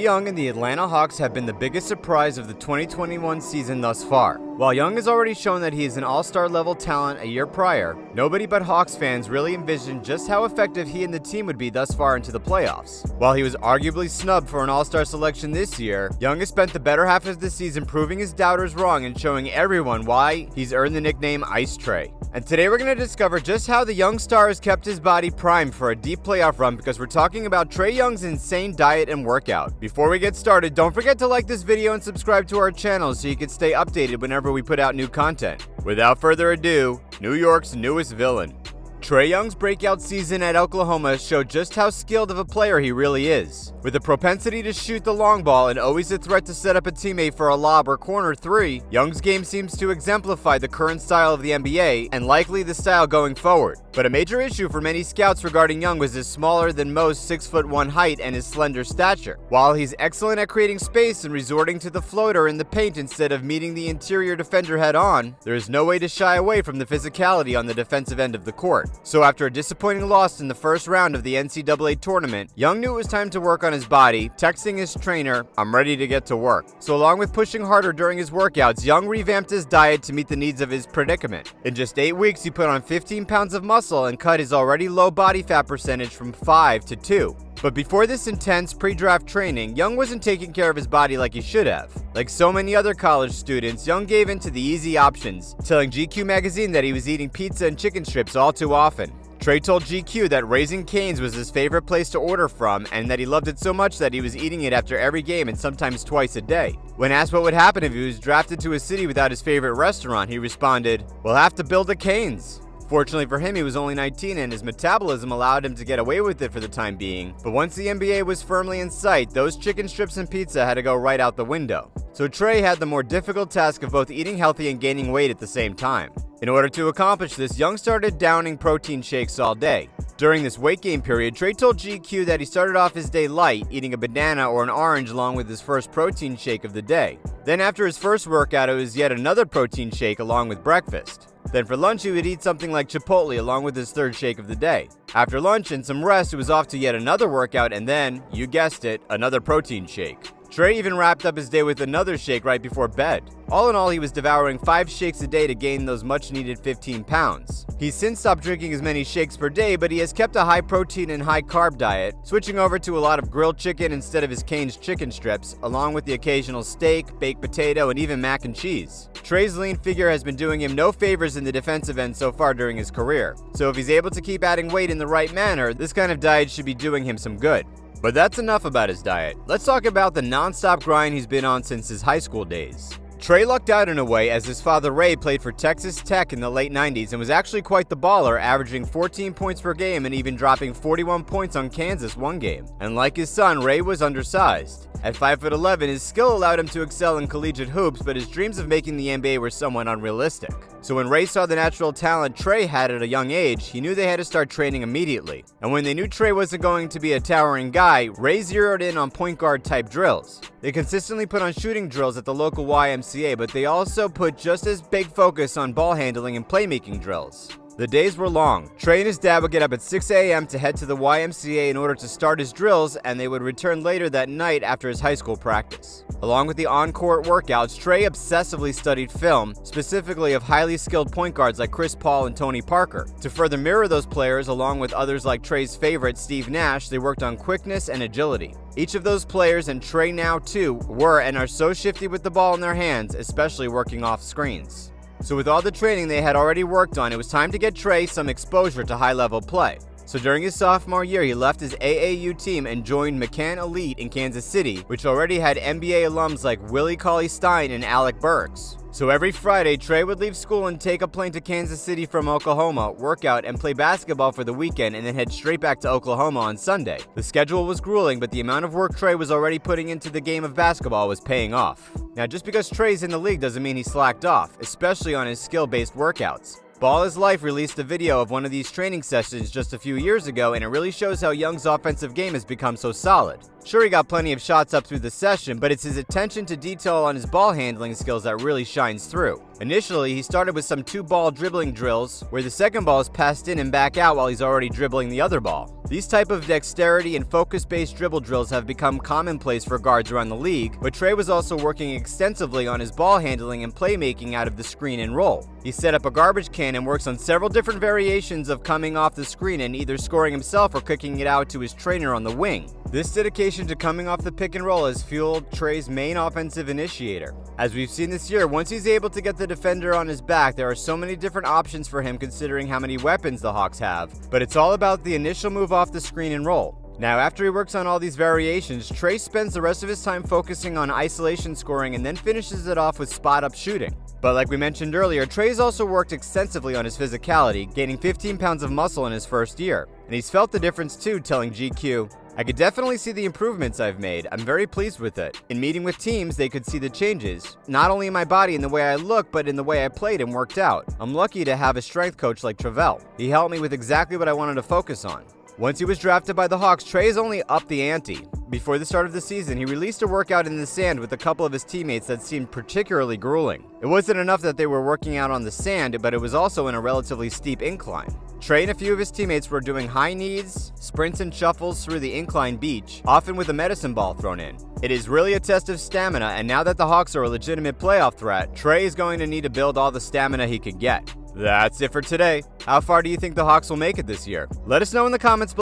Young and the Atlanta Hawks have been the biggest surprise of the 2021 season thus far. While Young has already shown that he is an all-star level talent a year prior, nobody but Hawks fans really envisioned just how effective he and the team would be thus far into the playoffs. While he was arguably snubbed for an all-star selection this year, Young has spent the better half of the season proving his doubters wrong and showing everyone why he's earned the nickname Ice Trae. And today we're going to discover just how the young star has kept his body primed for a deep playoff run, because we're talking about Trae Young's insane diet and workout. Before we get started, don't forget to like this video and subscribe to our channel so you can stay updated whenever we put out new content. Without further ado, New York's newest villain. Trae Young's breakout season at Oklahoma showed just how skilled of a player he really is. With a propensity to shoot the long ball and always a threat to set up a teammate for a lob or corner three, Young's game seems to exemplify the current style of the NBA and likely the style going forward. But a major issue for many scouts regarding Young was his smaller than most 6'1" height and his slender stature. While he's excellent at creating space and resorting to the floater in the paint instead of meeting the interior defender head on, there is no way to shy away from the physicality on the defensive end of the court. So after a disappointing loss in the first round of the NCAA tournament, Young knew it was time to work on his body, texting his trainer, "I'm ready to get to work." So along with pushing harder during his workouts, Young revamped his diet to meet the needs of his predicament. In just 8 weeks, he put on 15 pounds of muscle and cut his already low body fat percentage from 5 to 2. But before this intense pre-draft training, Young wasn't taking care of his body like he should have. Like so many other college students, Young gave in to the easy options, telling GQ magazine that he was eating pizza and chicken strips all too often. Trae told GQ that Raising Cane's was his favorite place to order from, and that he loved it so much that he was eating it after every game and sometimes twice a day. When asked what would happen if he was drafted to a city without his favorite restaurant, he responded, "We'll have to build a Cane's." Fortunately for him, he was only 19 and his metabolism allowed him to get away with it for the time being. But once the NBA was firmly in sight, those chicken strips and pizza had to go right out the window. So Trae had the more difficult task of both eating healthy and gaining weight at the same time. In order to accomplish this, Young started downing protein shakes all day. During this weight gain period, Trae told GQ that he started off his day light, eating a banana or an orange along with his first protein shake of the day. Then after his first workout, it was yet another protein shake along with breakfast. Then for lunch, he would eat something like Chipotle along with his third shake of the day. After lunch and some rest, it was off to yet another workout and then, you guessed it, another protein shake. Trae even wrapped up his day with another shake right before bed. All in all, he was devouring 5 shakes a day to gain those much-needed 15 pounds. He's since stopped drinking as many shakes per day, but he has kept a high-protein and high-carb diet, switching over to a lot of grilled chicken instead of his Cane's chicken strips, along with the occasional steak, baked potato, and even mac and cheese. Trae's lean figure has been doing him no favors in the defensive end so far during his career, so if he's able to keep adding weight in the right manner, this kind of diet should be doing him some good. But that's enough about his diet. Let's talk about the non-stop grind he's been on since his high school days. Trae lucked out in a way, as his father Ray played for Texas Tech in the late 90s and was actually quite the baller, averaging 14 points per game and even dropping 41 points on Kansas one game. And like his son, Ray was undersized. At 5'11", his skill allowed him to excel in collegiate hoops, but his dreams of making the NBA were somewhat unrealistic. So when Ray saw the natural talent Trae had at a young age, he knew they had to start training immediately. And when they knew Trae wasn't going to be a towering guy, Ray zeroed in on point guard type drills. They consistently put on shooting drills at the local YMCA, but they also put just as big focus on ball handling and playmaking drills. The days were long. Trae and his dad would get up at 6 a.m. to head to the YMCA in order to start his drills, and they would return later that night after his high school practice. Along with the on-court workouts, Trae obsessively studied film, specifically of highly skilled point guards like Chris Paul and Tony Parker. To further mirror those players, along with others like Trae's favorite, Steve Nash, they worked on quickness and agility. Each of those players, and Trae now too, were and are so shifty with the ball in their hands, especially working off screens. So with all the training they had already worked on, it was time to get Trae some exposure to high-level play. So during his sophomore year, he left his AAU team and joined McCann Elite in Kansas City, which already had NBA alums like Willie Cauley-Stein and Alec Burks. So every Friday, Trae would leave school and take a plane to Kansas City from Oklahoma, work out, and play basketball for the weekend, and then head straight back to Oklahoma on Sunday. The schedule was grueling, but the amount of work Trae was already putting into the game of basketball was paying off. Now, just because Trae's in the league doesn't mean he slacked off, especially on his skill-based workouts. Ball is Life released a video of one of these training sessions just a few years ago, and it really shows how Young's offensive game has become so solid. Sure, he got plenty of shots up through the session, but it's his attention to detail on his ball handling skills that really shines through. Initially, he started with some 2-ball dribbling drills, where the second ball is passed in and back out while he's already dribbling the other ball. These type of dexterity and focus-based dribble drills have become commonplace for guards around the league, but Trae was also working extensively on his ball handling and playmaking out of the screen and roll. He set up a garbage can and works on several different variations of coming off the screen and either scoring himself or kicking it out to his trainer on the wing. This dedication to coming off the pick and roll has fueled Trae's main offensive initiator. As we've seen this year, once he's able to get the defender on his back, there are so many different options for him considering how many weapons the Hawks have, but it's all about the initial move off the screen and roll. Now, after he works on all these variations, Trae spends the rest of his time focusing on isolation scoring and then finishes it off with spot-up shooting. But like we mentioned earlier, Trae's also worked extensively on his physicality, gaining 15 pounds of muscle in his first year. And he's felt the difference too, telling GQ, "I could definitely see the improvements I've made. I'm very pleased with it. In meeting with teams, they could see the changes, not only in my body and the way I look, but in the way I played and worked out. I'm lucky to have a strength coach like Travell. He helped me with exactly what I wanted to focus on." Once he was drafted by the Hawks, Trae has only upped the ante. Before the start of the season, he released a workout in the sand with a couple of his teammates that seemed particularly grueling. It wasn't enough that they were working out on the sand, but it was also in a relatively steep incline. Trae and a few of his teammates were doing high knees, sprints and shuffles through the incline beach, often with a medicine ball thrown in. It is really a test of stamina, and now that the Hawks are a legitimate playoff threat, Trae is going to need to build all the stamina he can get. That's it for today. How far do you think the Hawks will make it this year? Let us know in the comments below.